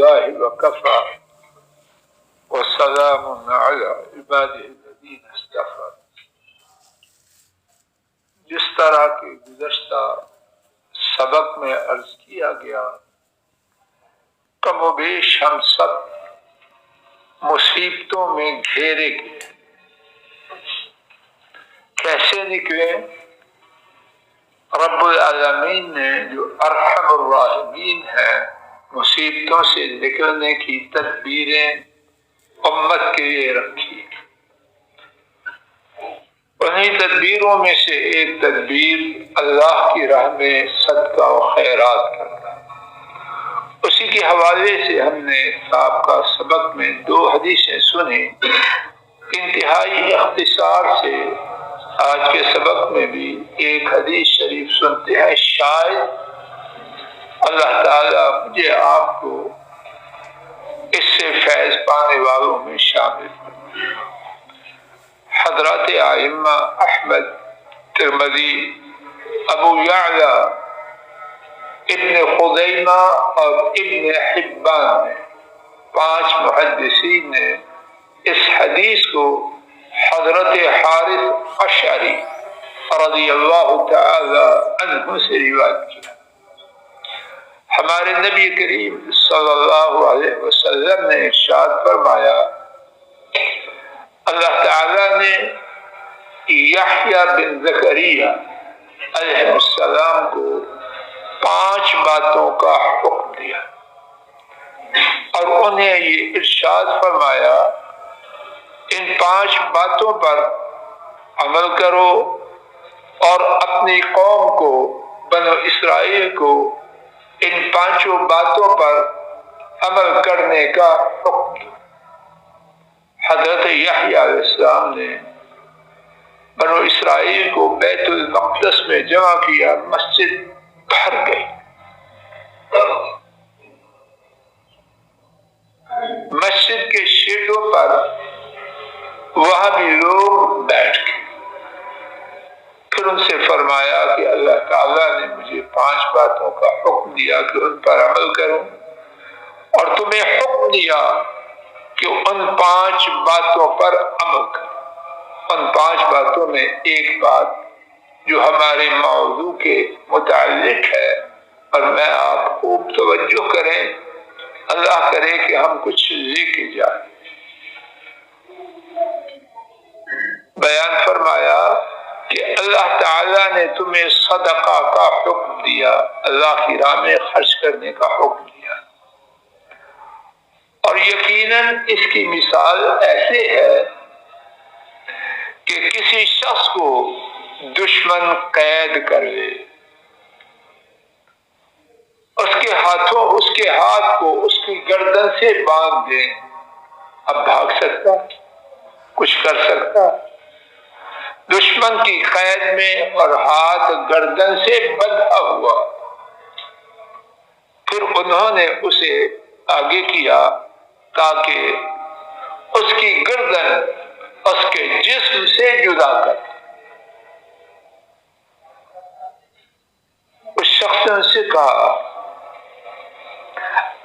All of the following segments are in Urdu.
لله وكفى وسلام على عباده الذين اصطفى۔ جس طرح کے گزشتہ سبق میں عرض کیا گیا، کم و بیش ہم سب مصیبتوں میں گھیرے گئے۔ کیسے نکلے؟ رب العالمین نے جو ارحم الراحمین ہے، مصیبتوں سے نکلنے کی تدبیریں امت کے لیے رکھی۔ انہیں تدبیروں میں سے ایک تدبیر اللہ کی راہ میں صدقہ و خیرات کرنا۔ اسی کے حوالے سے ہم نے سابقہ سبق میں 2 حدیثیں سنی۔ انتہائی اختصار سے آج کے سبق میں بھی ایک حدیث شریف سنتے ہیں، شاید اللہ تعالیٰ مجھے آپ کو اس سے فیض پانے والوں میں شامل فرمائے۔ حضرات ائمہ احمد، ترمذی، ابو یعلا، ابن خزیمہ اور ابن حبان نے 5 محدثین نے اس حدیث کو حضرت حارث اشعری رضی اللہ تعالی عنہ سے روایت کیا۔ ہمارے نبی کریم صلی اللہ علیہ وسلم نے ارشاد فرمایا، اللہ تعالی نے یحییٰ بن زکریا علیہ السلام کو 5 باتوں کا حکم دیا اور انہیں یہ ارشاد فرمایا، ان 5 باتوں پر عمل کرو اور اپنی قوم کو، بنو اسرائیل کو ان 5 باتوں پر عمل کرنے کا حکم دیا۔ حضرت یحییٰ علیہ السلام نے بنو اسرائیل کو بیت المقدس میں جمع کیا، مسجد بھر گئی۔ مسجد کے شیڈوں پر وہاں بھی لوگ بیٹھ گئے۔ پھر ان سے فرمایا کہ اللہ تعالیٰ نے مجھے 5 باتوں کا حکم دیا کہ ان پر عمل کروں، اور تمہیں حکم دیا کہ ان 5 باتوں پر عمل کرو۔ ان 5 باتوں میں ایک بات جو ہمارے موضوع کے متعلق ہے، اور میں آپ خوب توجہ کریں، اللہ کرے کہ ہم کچھ لے کے جائیں۔ بیان فرمایا کہ اللہ تعالیٰ نے تمہیں صدقہ کا حکم دیا، اللہ کی راہ میں خرچ کرنے کا حکم دیا، اور یقیناً اس کی مثال ایسے ہے کہ کسی شخص کو دشمن قید کر لے، اس کے ہاتھ کو اس کی گردن سے باندھ دے، اب بھاگ سکتا، کچھ کر سکتا؟ دشمن کی قید میں اور ہاتھ گردن سے بندھا ہوا۔ پھر انہوں نے اسے آگے کیا تاکہ اس کی گردن اس کے جسم سے جدا کر۔ اس شخص نے ان سے کہا،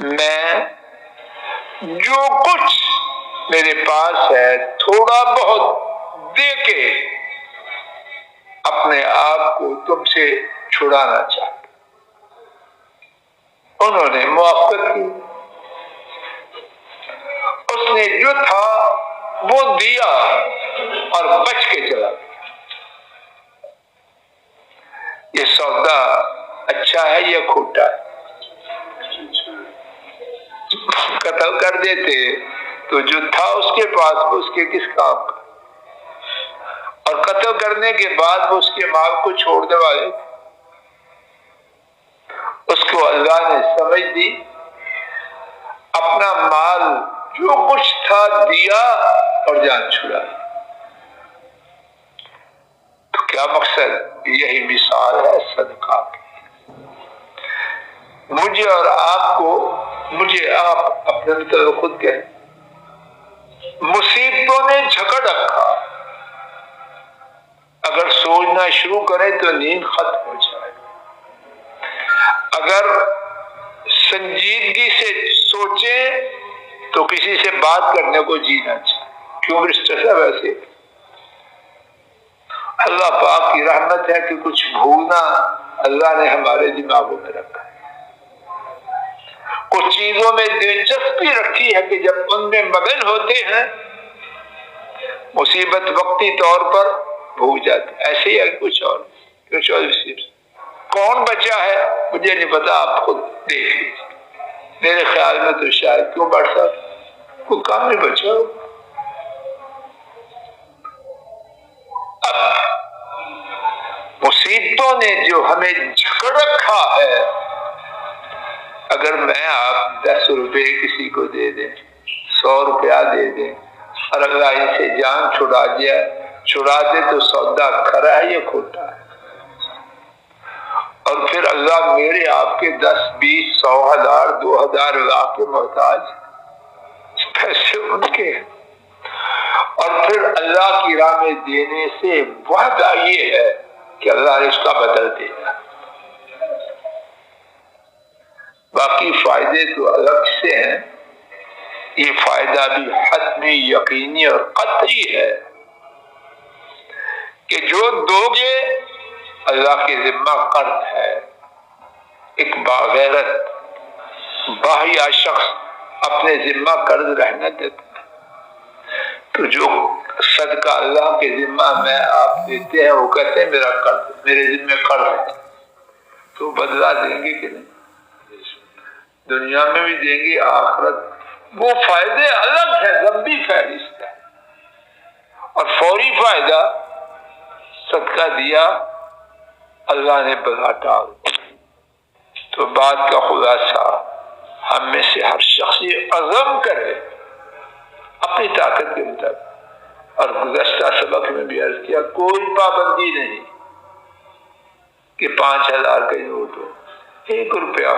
میں جو کچھ میرے پاس ہے تھوڑا بہت دے کے اپنے آپ کو تم سے چھڑانا چاہتا۔ انہوں نے موافقت کی، اس نے جو تھا وہ دیا اور بچ کے چلا گیا۔ یہ سودا اچھا ہے یا کھوٹا ہے؟ قتل کر دیتے تو جو تھا اس کے پاس وہ اس کے کس کام کا، اور قتل کرنے کے بعد وہ اس کے مال کو چھوڑنے والے تھے۔ اس کو اللہ نے سمجھ دی، اپنا مال جو کچھ تھا دیا اور جان چھڑا۔ تو کیا مقصد؟ یہی مثال ہے صدقہ کی۔ مجھے اور آپ کو، مجھے آپ اپنے متعلق خود کہیں، مصیبتوں نے جھکڑ رکھا، اگر سوچنا شروع کریں تو نیند ختم ہو جائے، اگر سنجیدگی سے سوچیں تو کسی سے بات کرنے کو جینا چاہیے. کیوں رشتہ صاحب ایسے؟ اللہ پاک کی رحمت ہے کہ کچھ بھولنا اللہ نے ہمارے دماغوں میں رکھا ہے. کچھ چیزوں میں دلچسپی رکھی ہے کہ جب ان میں مگن ہوتے ہیں مصیبت وقتی طور پر بھول جاتے. ایسے ہی ہے کچھ اور کون بچا ہے مجھے نہیں پتا، آپ خود دیکھ لیجیے. میرے خیال میں تو شاید کیوں بڑھ سکتا کوئی کام نہیں بچا. اب مصیبتوں نے جو ہمیں جکڑ رکھا ہے، اگر میں آپ 10 روپے کسی کو دے دیں، 100 روپیہ دے دیں اور اللہ ان سے جان چھڑا دے تو سودا کھرا ہے یا کھوٹا ہے؟ اور پھر اللہ میرے آپ کے 10 20 100 1000 2000 لاکھ کے محتاج، پیسے ان کے. اور پھر اللہ کی راہ میں دینے سے وعدہ یہ ہے کہ اللہ اس کا بدل دے گا. باقی فائدے تو الگ سے ہیں، یہ فائدہ بھی حتمی یقینی اور قطعی ہے کہ جو دو گے اللہ کے ذمہ قرض ہے. ایک باغیرت باحیا شخص اپنے ذمہ قرض رہنا دیتا ہے، تو جو صدقہ اللہ کے ذمہ میں آپ دیتے ہیں وہ کہتے ہیں میرا قرض، میرے ذمہ قرض ہے. تو بدلا دیں گے کہ نہیں؟ دنیا میں بھی دیں گے، آخرت. وہ فائدے الگ ہے، لمبی فہرست ہے. اور فوری فائدہ صدقہ دیا اللہ نے بلا ڈال. تو بات کا خلاصہ ہم میں سے ہر شخص یہ عزم کرے اپنی طاقت کے مطابق. اور گزشتہ سبق میں بھی عرض کیا کوئی پابندی نہیں کہ 5000 کا نوٹ ہو، 1 روپیہ.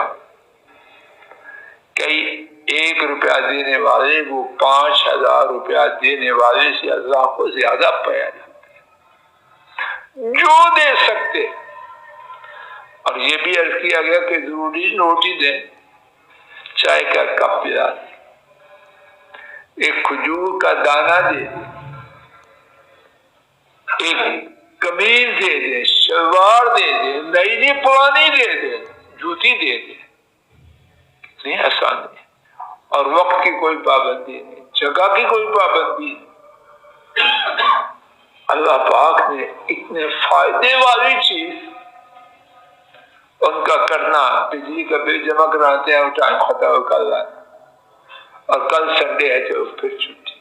کئی 1 روپیہ دینے والے وہ 5000 روپیہ دینے والے سے اللہ کو زیادہ پایا جاتا ہے. جو دے سکتے. اور یہ بھی عرض کیا گیا کہ ضروری نوٹ ہی دیں، چائے کا کپ پلا دیں، ایک کھجور کا دانہ دے دیں، ایک قمیض دے دیں، شلوار دے دیں، نئی پرانی دے دیں، جوتی دے دیں. نہیں آسان ہے. اور وقت کی کوئی پابندی نہیں، جگہ کی کوئی پابندی نہیں. اللہ پاک نے اتنے فائدے والی چیز ان کا کرنا، بجلی کا بل جمع کراتے ہیں ٹائم ختم ہو کل آنا، اور کل سنڈے ہے تو پھر چھٹی.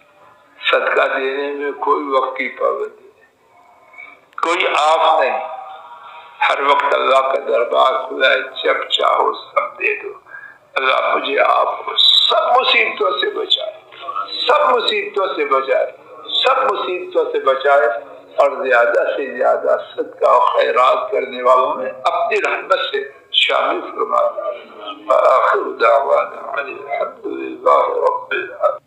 صدقہ دینے میں کوئی وقت کی پابندی نہیں، کوئی آف نہیں. ہر وقت اللہ کا دربار کھلا ہے، جب چاہو سب دے دو. اللہ مجھے آپ کو سب مصیبتوں سے بچائے، سب مصیبتوں سے بچائے، سب مصیبتوں سے بچائے، اور زیادہ سے زیادہ صدقہ و خیرات کرنے والوں میں اپنی رحمت سے شامل فرمائے. آخر دعوانا الحمدللہ رب العالمین.